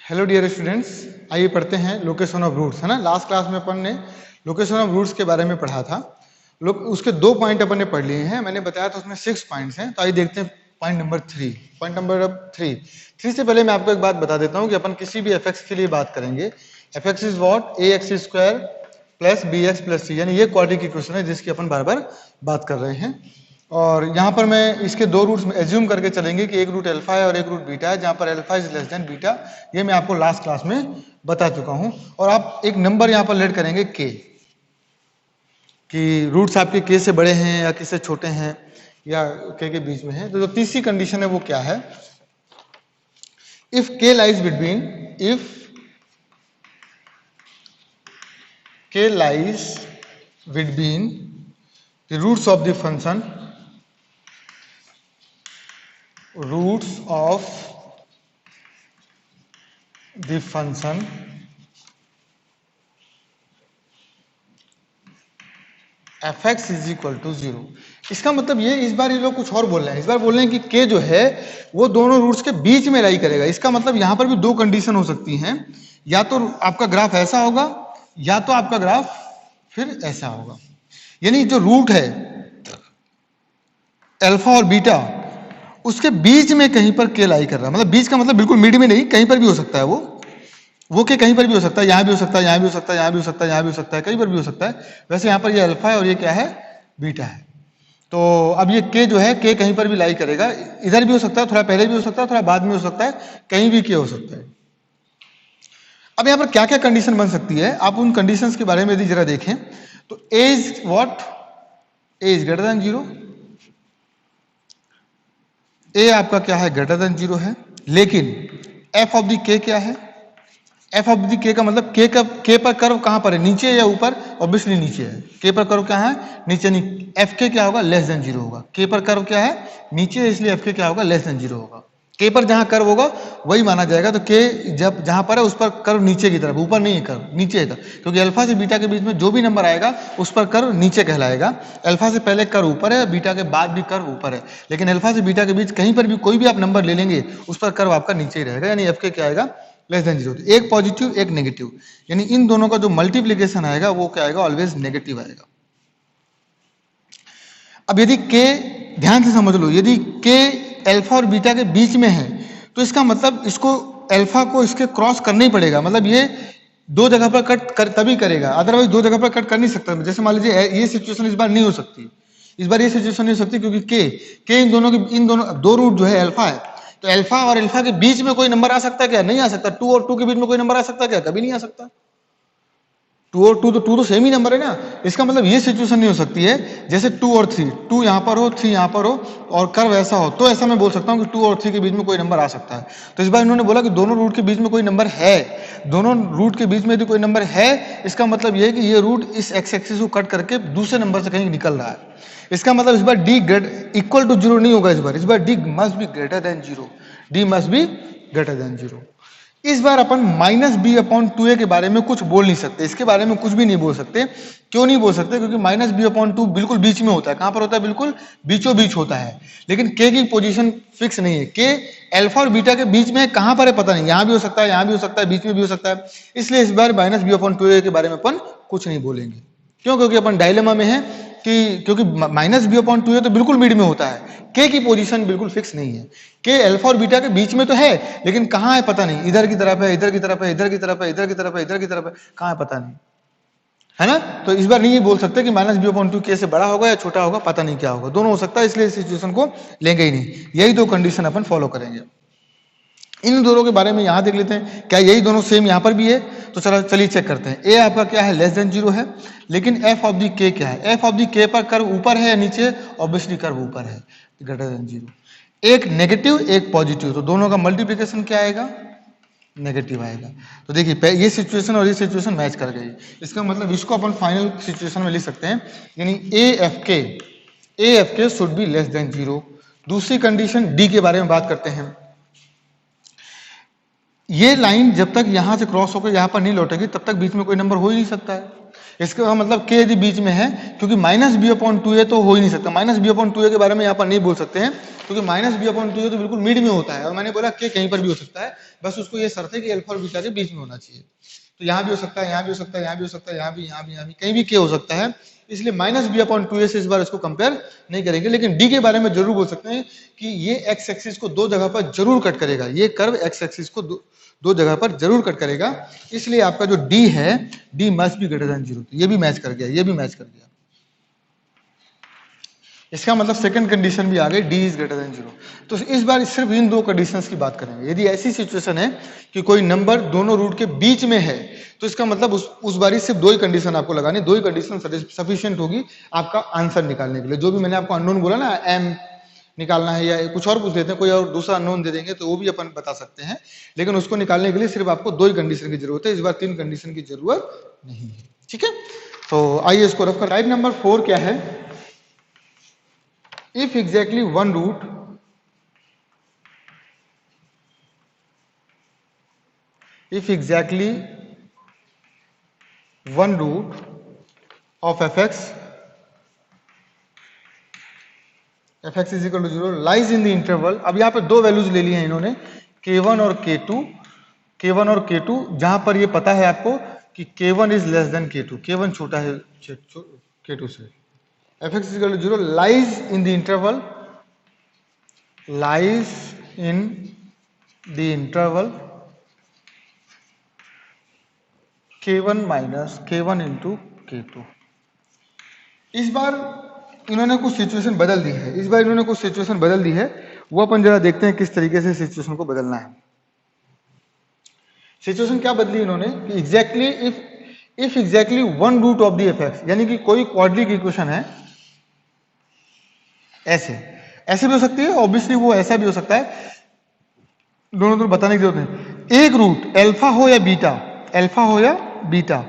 Hello dear students, आइए पढ़ते हैं लोकेशन ऑफ रूट्स, है ना। लास्ट क्लास में अपन ने लोकेशन ऑफ रूट्स के बारे में पढ़ा था। लोग उसके 2 पॉइंट अपन ने पढ़ लिए हैं। मैंने बताया था उसमें 6 पॉइंट्स हैं। तो आइए देखते हैं पॉइंट नंबर 3। पॉइंट नंबर 3 से पहले मैं आपको एक बात बता देता हूँ कि अपन किसी भी एफ के लिए बात करेंगे। F X is what, A X square plus B X plus C, यानी ये क्वाड्रेटिक इक्वेशन है जिसकी अपन बार बार बात कर रहे हैं। और यहाँ पर मैं इसके 2 रूट्स में एज्यूम करके चलेंगे कि एक रूट अल्फा है और एक रूट बीटा है, जहाँ पर alpha is less than beta. ये मैं आपको लास्ट क्लास में बता चुका हूँ। और आप एक नंबर यहाँ पर लेट करेंगे के, कि रूट्स आपके के से बड़े हैं या किससे छोटे हैं या के बीच में है। तो जो तीसरी कंडीशन है वो क्या है, if K lies between, if K lies between the roots of the function, roots of the function fx is equal to 0। इसका मतलब ये, इस बार ये लोग कुछ और बोल रहे हैं। इस बार बोल रहे हैं कि k जो है वो दोनों रूट्स के बीच में लाई करेगा। इसका मतलब यहां पर भी 2 कंडीशन हो सकती हैं, या तो आपका ग्राफ ऐसा होगा या तो आपका ग्राफ फिर ऐसा होगा। यानी जो रूट है अल्फा और बीटा, उसके बीच में कहीं पर के लाई कर रहा है। मतलब बीच का मतलब बिल्कुल मिड में नहीं, कहीं पर भी हो सकता है वो के कहीं पर भी हो सकता है, यहां भी हो सकता है, यहां भी हो सकता है, यहां भी हो सकता है, यहां भी हो सकता है, कहीं पर भी हो सकता है। वैसे यहां पर ये अल्फा है और ये क्या है, बीटा है। तो अब ये के जो है, के कहीं पर भी लाई करेगा। इधर भी हो सकता है, थोड़ा पहले भी हो सकता है, थोड़ा बाद में हो सकता है, कहीं भी के हो सकता है। अब यहां पर क्या क्या कंडीशन बन सकती है, आप उन कंडीशंस के बारे में यदि जरा देखें तो A is what, A is greater than 0। A आपका क्या है, ग्रेटर देन 0 है। लेकिन एफ ऑफ द के क्या है, एफ ऑफ द के का मतलब के पर कर्व कहां पर है, नीचे या ऊपर? ऑब्वियसली नीचे है। के पर कर्व क्या है, नीचे। नहीं, एफ के क्या होगा, लेस देन 0 होगा। के पर कर्व क्या है, नीचे, इसलिए एफ के क्या होगा, लेस देन 0 होगा। के पर जहां कर्व होगा वही माना जाएगा। तो के जब जहां पर है उस पर कर्व नीचे की तरफ, ऊपर नहीं है कर्व, नीचे है कर्व। क्योंकि अल्फा से बीटा के बीच में जो भी नंबर आएगा उस पर कर्व नीचे कहलाएगा। अल्फा से पहले कर्व ऊपर है, बीटा के बाद भी कर्व ऊपर है। लेकिन अल्फा से बीटा के बीच कहीं पर भी कोई भी आप नंबर ले लेंगे उस पर कर्व आपका नीचे ही रहेगा। यानी एफ के क्या आएगा, लेस देन 0। एक पॉजिटिव एक नेगेटिव, यानी इन दोनों का जो मल्टीप्लीकेशन आएगा वो क्या आएगा, ऑलवेज नेगेटिव आएगा। अब यदि के, ध्यान से समझ लो, यदि के अल्फा और बीटा के बीच में है तो इसका मतलब इसको, अल्फा को इसके क्रॉस करना ही पड़ेगा। मतलब ये 2 जगह पर कट तभी करेगा, अदरवाइज 2 जगह पर कट कर नहीं सकता। जैसे मान लीजिए ये सिचुएशन इस बार नहीं हो सकती, इस बार ये सिचुएशन नहीं हो सकती, क्योंकि के इन दोनों 2 रूट जो है अल्फा है। तो अल्फा और अल्फा के बीच में कोई नंबर आ सकता है क्या, नहीं आ सकता। 2 और 2 के बीच में कोई नंबर आ सकता है क्या, कभी नहीं आ सकता। 2 और 2 तो सेम ही नंबर है ना। इसका मतलब ये सिचुएशन नहीं हो सकती है जैसे 2 और 3, 2 यहां पर हो, 3 यहां पर हो और कर्व ऐसा हो, तो ऐसा मैं बोल सकता हूं कि 2 और 3 के बीच में कोई नंबर आ सकता है। तो इस बार इन्होंने बोला कि दोनों रूट के बीच में कोई नंबर है। दोनों रूट के बीच में यदि कोई नंबर है, इसका मतलब ये है कि ये रूट इस एक्स एक्सिस को कट करके दूसरे नंबर से कहीं निकल रहा है। इसका मतलब इस बार डी इक्वल टू 0 नहीं होगा। इस बार D must be greater than 0, D must be greater than 0। इस बार अपन -b/2a के बारे में कुछ बोल नहीं सकते, इसके बारे में कुछ भी नहीं बोल सकते। क्यों नहीं बोल सकते, क्योंकि -b/2 बिल्कुल बीच में होता है। कहां पर होता है, बिल्कुल बीचों बीच होता है। लेकिन k की पोजीशन फिक्स नहीं है। k अल्फा और बीटा के बीच में कहां पर है पता नहीं, यहां भी हो सकता है, यहां भी हो सकता है, बीच में भी हो सकता है। इसलिए इस बार -b/2a के बारे में अपन कुछ नहीं बोलेंगे। क्यों, क्योंकि अपन डायलेमा में है कि क्योंकि -b/2a तो बिल्कुल मिड में होता है, के की पोजीशन बिल्कुल फिक्स नहीं है। के अल्फा और बीटा के बीच में तो है, लेकिन कहां है पता नहीं, इधर की तरफ है, इधर की तरफ है, इधर की तरफ है, इधर की तरफ है, इधर की तरफ है, कहां है पता नहीं, है ना। तो इस बार नहीं बोल सकते कि -b/2 के से बड़ा होगा या छोटा होगा, पता नहीं क्या होगा, दोनों हो सकता है। इसलिए इस सिचुएशन को लेंगे ही नहीं। यही 2 कंडीशन अपन फॉलो करेंगे। इन दोनों के बारे में यहां देख लेते हैं, क्या यही दोनों सेम यहां पर भी है? तो चलिए चेक करते हैं। ए आपका क्या है, लेस देन 0 है। लेकिन एफ ऑफ द के क्या है, एफ ऑफ द के पर कर्व ऊपर है या नीचे? ऑब्वियसली कर्व ऊपर है, ग्रेटर देन 0। एक नेगेटिव एक पॉजिटिव, तो दोनों का मल्टीप्लिकेशन क्या आएगा, नेगेटिव आएगा। तो देखिए ये सिचुएशन और ये सिचुएशन मैच कर गई। इसका मतलब इसको अपन फाइनल सिचुएशन में लिख सकते हैं, यानी ए एफ के शुड बी लेस देन 0। दूसरी कंडीशन डी के बारे में बात करते हैं। ये लाइन जब तक यहां से क्रॉस होकर यहां पर नहीं लौटेगी तब तक बीच में कोई नंबर हो ही नहीं सकता है। इसका मतलब के यदि बीच में है, क्योंकि माइनस बी अपॉन टू ए तो हो ही नहीं सकता, माइनस बी अपॉन टू ए के बारे में यहाँ पर नहीं बोल सकते हैं, क्योंकि माइनस बी अपॉन टू ए तो बिल्कुल मिड में होता है, और मैंने बोला के कहीं पर भी हो सकता है, बस उसको ये शर्त है कि अल्फा और बीटा के बीच में होना चाहिए। तो यहाँ भी हो सकता है, यहाँ भी हो सकता है, यहाँ भी हो सकता है, यहाँ भी, यहाँ भी, यहाँ भी, कहीं भी के हो सकता है, इसलिए माइनस बी अपॉन टू ए से इस बार इसको कंपेयर नहीं करेंगे। लेकिन डी के बारे में जरूर बोल सकते हैं कि ये एक्स एक्सिस को दो जगह पर जरूर कट करेगा, ये कर्व एक्स एक्सिस को दो जगह पर जरूर कट करेगा, इसलिए आपका जो डी है, D must be greater than zero. तो ये भी मैच कर गया, ये भी मैच कर गया। इसका मतलब सेकंड कंडीशन भी आ गई, D is greater than zero. तो इस बार सिर्फ इन दो कंडीशंस की बात करेंगे। यदि ऐसी सिचुएशन है कि कोई नंबर दोनों रूट के बीच में है, तो इसका मतलब उस बारी सिर्फ दो ही कंडीशन आपको लगानी, दो ही कंडीशन सफिशिएंट होगी आपका आंसर निकालने के लिए। जो भी मैंने आपको अननोन बोला ना, एम निकालना है या कुछ और पूछ देते हैं, कोई और दूसरा अननोन दे देंगे तो वो भी अपन बता सकते हैं, लेकिन उसको निकालने के लिए सिर्फ आपको दो ही कंडीशन की जरूरत है, इस बार तीन कंडीशन की जरूरत नहीं है। ठीक है, तो आइए इसको रफ कर। टाइप नंबर 4 क्या है? If exactly one root of fx is equal to 0 lies in the interval। अब यहाँ पे दो वैल्यूज ले लिए हैं इन्होंने, k1 और k2, जहां पर ये पता है आपको कि k1 is less than k2, k1 छोटा है k2 से। fx is equal to 0 lies in the interval k1 minus k1 into k2। इस बार इन्होंने कुछ सिचुएशन बदल दी है, वो अपन जरा देखते हैं किस तरीके से सिचुएशन को बदलना है। सिचुएशन क्या बदली इन्होंने कि exactly if exactly one root of the f x, यानी कि कोई क्वाड्रिक इक्वेशन है, ऐसे भी हो सकती है, ऑब्वियसली वो ऐसा भी हो सकता है, दोनों बताने की जरूरत नहीं। एक रूट अल्फा हो या बीटा,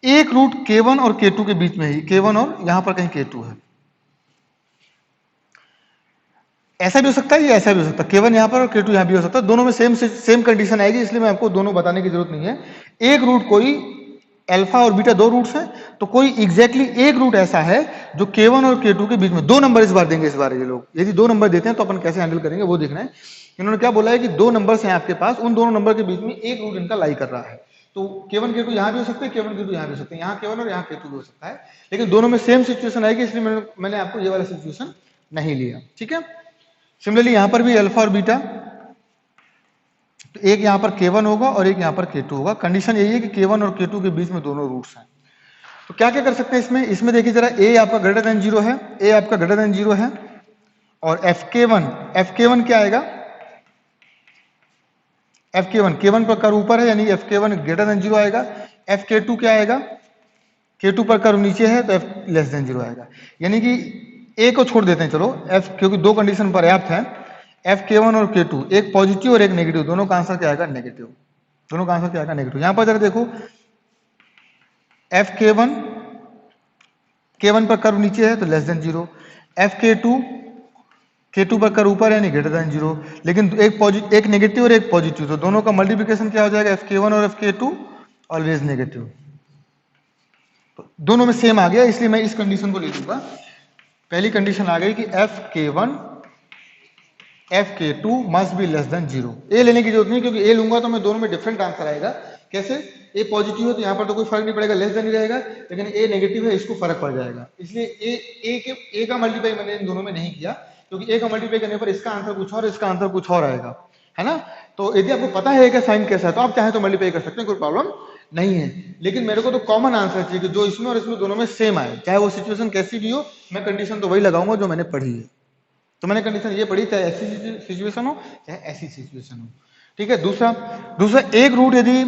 एक रूट k1 और k2 के बीच में ही, k1 और यहां पर कहीं k2 है, ऐसा भी हो सकता है, ये ऐसा भी हो सकता है, k1 यहां पर और k2 यहां भी हो सकता है, दोनों में सेम कंडीशन आएगी, इसलिए मैं आपको दोनों बताने की जरूरत नहीं है। एक रूट कोई अल्फा और बीटा दो रूट्स हैं, तो कोई एग्जैक्टली एक रूट ऐसा है जो k1 और k2 के बीच में, दो नंबर इस बार देंगे। इस बार ये लोग यदि दो नंबर देते हैं तो अपन कैसे हैंडल करेंगे वो देखना है। इन्होंने क्या बोला है कि दो नंबर्स हैं आपके पास, उन दोनों नंबर के बीच में एक रूट इनका लाई कर रहा है, तो k1 k2 यहां भी हो सकते हैं, k1 k2 यहां भी हो सकते हैं, यहाँ k1 और यहाँ k2 भी हो सकता है, लेकिन दोनों में सेम सिचुएशन आएगी, इसलिए मैंने आपको ये वाला सिचुएशन नहीं लिया। ठीक है, सिमिलरली यहां पर भी अल्फा और बीटा, तो एक यहां पर k1 होगा और एक यहां पर k2 होगा। कंडीशन यही है कि k1 और k2 के बीच में दोनों रूट्स हैं। तो क्या क्या कर सकते हैं इसमें देखिए जरा, a आपका ग्रेटर देन 0 है, a आपका ग्रेटर देन 0 है, और fk1 क्या आएगा? fk1 k1 पर कर्व ऊपर है, यानी fk1 ग्रेटर देन 0 आएगा। fk2 क्या आएगा? k2 पर कर्व नीचे है, तो f लेस देन 0 आएगा। यानी कि a को छोड़ देते हैं, चलो f, क्योंकि दो कंडीशन पर्याप्त है, fk1 और k2 एक पॉजिटिव और एक नेगेटिव, दोनों का आंसर क्या आएगा? नेगेटिव। दोनों का आंसर क्या आएगा? नेगेटिव। यहां पर जरा देखो, fk1 k1 पर कर्व नीचे है तो लेस देन 0, fk2 k2 पर कर्व ऊपर है, नहीं ग्रेटर देन 0, लेकिन एक नेगेटिव और एक पॉजिटिव, तो दोनों का मल्टीप्लिकेशन क्या हो जाएगा? fk1 और fk2 ऑलवेज नेगेटिव, तो दोनों में सेम आ गया, इसलिए मैं इस कंडीशन को ले लूंगा। पहली कंडीशन आ गई कि fk1 fk2 must be less than 0। ए लेने की जरूरत नहीं, क्योंकि ए लूंगा तो मैं दोनों में डिफरेंट आंसर आएगा। कैसे? ए पॉजिटिव है तो यहाँ पर तो कोई फर्क नहीं पड़ेगा, लेस देन ही रहेगा, लेकिन ए नेगेटिव है, इसको फर्क पड़ जाएगा, इसलिए ए का मल्टीप्लाई मैंने इन दोनों में नहीं किया, क्योंकि ए का मल्टीप्लाई करने पर इसका आंसर कुछ और, इसका आंसर कुछ और आएगा, है ना। तो यदि आपको पता है कि साइन कैसा है तो आप चाहे तो मल्टीप्लाई कर सकते हैं, कोई प्रॉब्लम नहीं है, लेकिन मेरे को तो कॉमन आंसर चाहिए कि जो इसमें और इसमें दोनों में सेम आए, चाहे वो सिचुएशन कैसी भी हो, मैं कंडीशन तो वही लगाऊंगा जो मैंने पढ़ी है। तो मैंने कंडीशन ये पढ़ी, चाहे ऐसी सिचुएशन हो चाहे ऐसी सिचुएशन हो। ठीक है, दूसरा एक रूट यदि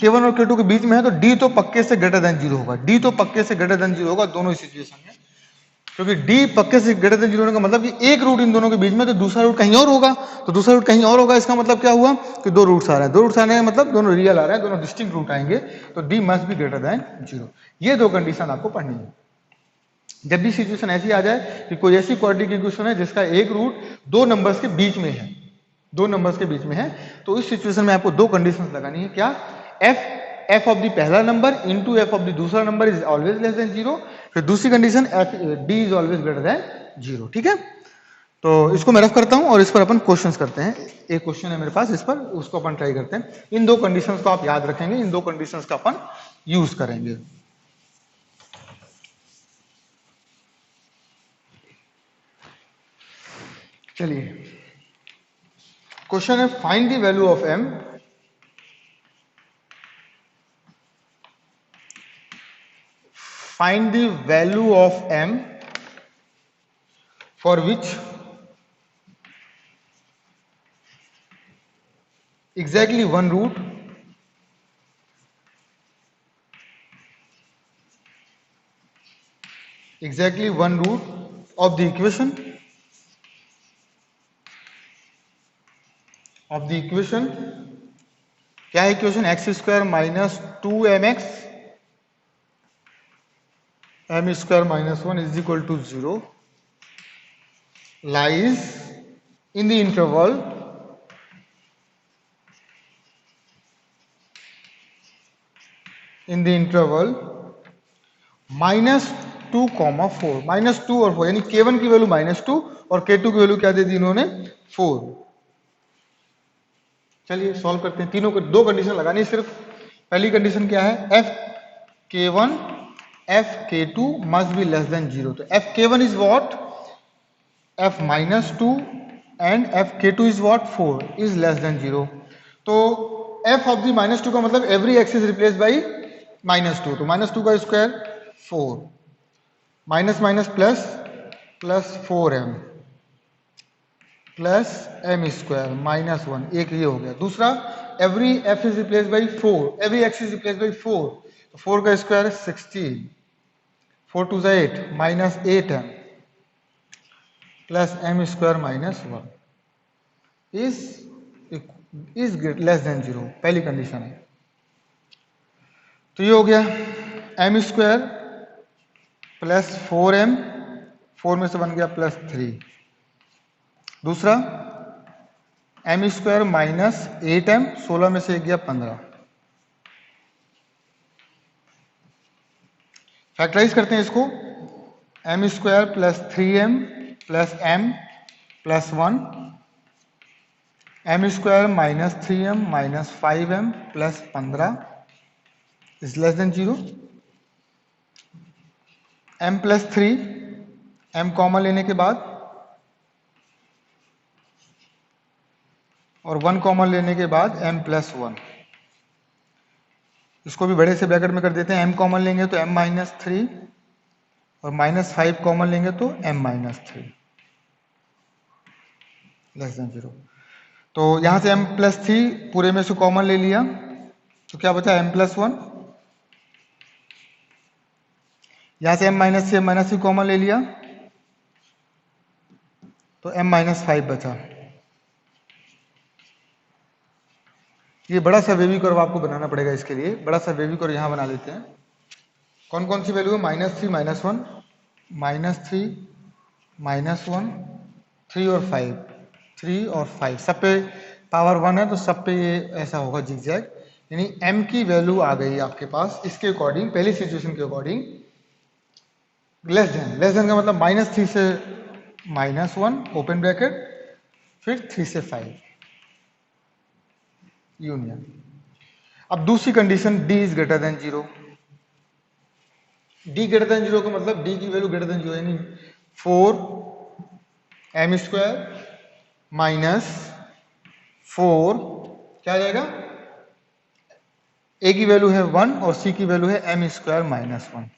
k1 और k2 के बीच में है तो d तो पक्के से ग्रेटर देन 0 होगा, d तो पक्के से ग्रेटर देन 0 होगा दोनों ही सिचुएशन में, क्योंकि d पक्के से ग्रेटर देन 0 होने का मतलब कि एक रूट इन दोनों के बीच में, तो दूसरा रूट कहीं और होगा, तो दूसरा रूट कहीं और होगा, इसका मतलब क्या हुआ कि दो रूट्स आ रहे हैं, दो रूट्स आने का मतलब दोनों रियल आ रहे हैं, दोनों डिस्टिंक्ट रूट आएंगे, तो d must be greater than 0। ये दो कंडीशन आपको पढ़नी है। जब भी सिचुएशन ऐसी आ जाए कि कोई ऐसी क्वाड्रिक इक्वेशन है जिसका एक रूट दो नंबर्स के बीच में है, तो इस सिचुएशन में आपको दो कंडीशंस लगानी है। क्या? f एफ ऑफ द पहला number into F of the दूसरा number is always less than 0। फिर दूसरी condition F D is always greater than 0। ठीक है, तो इसको मैं रफ करता हूं और इस पर अपन क्वेश्चंस करते हैं। एक क्वेश्चन है मेरे पास इस पर, उसको अपन ट्राई करते हैं। इन दो कंडीशंस को आप याद रखेंगे, इन दो कंडीशंस का अपन यूज करेंगे। चलिए, क्वेश्चन है find the value of M find the value of m for which exactly one root of the equation क्या है equation x square minus 2mx m square minus 1 is equal to 0 lies in the interval -2, 4 -2 और 4 यानी k1 की value -2 और k2 की value क्या दे दी इन्होंने 4। चलिए सॉल्व करते हैं। तीनों को दो कंडीशन लगानी सिर्फ। पहली कंडीशन क्या है, F k1 f k2 must be less than 0। तो f k1 is what, f -2 and f k2 is what, 4 is less than 0। तो f of the -2 का मतलब every x is replaced by -2। तो -2 का square 4 minus minus plus plus 4m plus m square -1, एक ये हो गया। दूसरा every f is replaced by 4, every x is replaced by 4। तो 4 का square 16, 4 2 8 minus 8m plus m square -1 is less than 0। पहली कंडीशन है। तो ये हो गया m स्क्वायर प्लस 4m, 4 में से बन गया प्लस 3। दूसरा m स्क्वायर माइनस 8m, 16 में से एक गया 15। फैक्टराइज करते हैं इसको, m square plus 3m plus m plus 1, m square minus 3m minus 5m plus 15 is less than 0। m plus 3, m common लेने के बाद और 1 कॉमन लेने के बाद m प्लस 1। इसको भी बड़े से ब्रैकेट में कर देते हैं। m कॉमन लेंगे तो m माइनस 3 और माइनस 5 कॉमन लेंगे तो m माइनस 3 लेस देन 0। तो यहां से m प्लस 3 पूरे में से कॉमन ले लिया तो क्या बचा m प्लस 1। यहां से m माइनस 3 कॉमन ले लिया तो m माइनस 5 बचा। ये बड़ा सा बेबी कर्व आपको बनाना पड़ेगा। इसके लिए बड़ा सा बेबी कर्व यहां बना लेते हैं। कौन कौन सी वैल्यू है, -3 -1 -3 -1 3 और 5, 3 और 5 सब पे पावर 1 है तो सब पे ये ऐसा होगा जिगजैग। यानी m की वैल्यू आ गई आपके पास इसके अकॉर्डिंग, पहली सिचुएशन के अकॉर्डिंग लेस देन का मतलब -3 से -1 ओपन ब्रैकेट, फिर 3 से 5 यूनियन। अब दूसरी condition d is greater than 0। d greater than 0 का मतलब d की वैल्यू ग्रेटर देन 0 यानी 4m स्क्वायर माइनस 4 क्या आ जाएगा, a की वैल्यू है 1 और c की वैल्यू है m square -1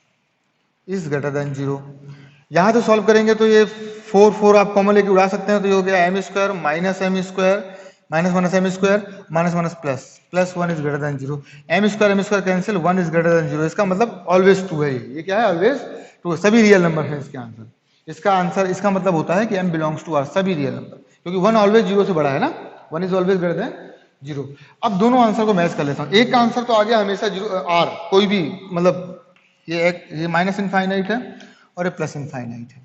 is greater than 0। यहां तो सॉल्व करेंगे तो ये 4 आप कॉमन लेके उड़ा सकते हैं। तो ये हो गया m square minus m square minus m square minus plus 1 is greater than 0। m square cancel, 1 is greater than 0। इसका मतलब ऑलवेज 2 है। ये क्या है, ऑलवेज 2। सभी रियल नंबर है इसके आंसर। इसका मतलब होता है कि m बिलोंग्स टू आर, सभी रियल नंबर, क्योंकि 1 ऑलवेज 0 से बड़ा है ना, 1 इज ऑलवेज ग्रेटर देन 0। अब दोनों आंसर को मैच कर लेता हूं। एक का आंसर तो आ गया हमेशा 0 r, कोई भी मतलब ये माइनस इनफाइनाइट है और ये प्लस इनफाइनाइट है।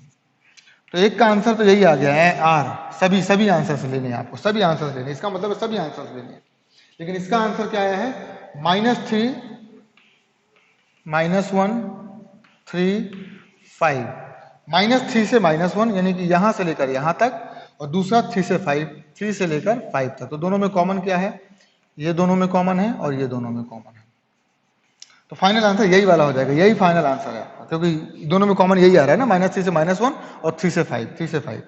तो एक का आंसर तो यही आ गया है r। सभी आंसर से लेने हैं आपको, सभी आंसर लेने, इसका मतलब सभी आंसर लेने हैं। लेकिन इसका आंसर क्या आया है, -3 -1 3 5, -3 से -1 यानी कि यहां से लेकर यहां तक, और दूसरा 3 से 5, 3 से लेकर 5 तक। तो दोनों में कॉमन क्या है? ये दोनों में कॉमन है और ये दोनों में कॉमन है। तो फाइनल आंसर यही वाला हो जाएगा, यही फाइनल आंसर है, क्योंकि दोनों में कॉमन यही आ रहा है ना, -3 से -1 और 3 से 5, 3 से 5।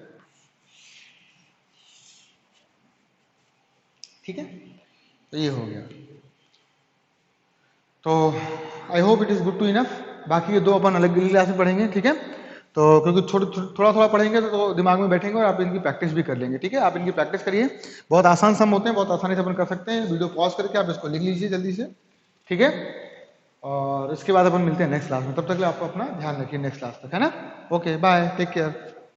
ठीक है, तो ये हो गया। तो I hope it is good to enough. बाकी ये दो अपन अलग क्लास में पढ़ेंगे, ठीक है। तो क्योंकि थोड़ा थोड़ा पढ़ेंगे तो दिमाग में बैठेंगे और आप इनकी प्रैक्टिस भी कर लेंगे, ठीक है। आप इनकी प्रैक्टिस करिए, बहुत आसान सम होते हैं, बहुत आसानी से अपन कर सकते हैं। वीडियो पॉज करके आप इसको लिख लीजिए जल्दी से, ठीक है। और इसके बाद अपन मिलते हैं नेक्स्ट क्लास में, तब तक आपको अपना ध्यान रखिए नेक्स्ट क्लास तक, है ना। Okay bye, take care.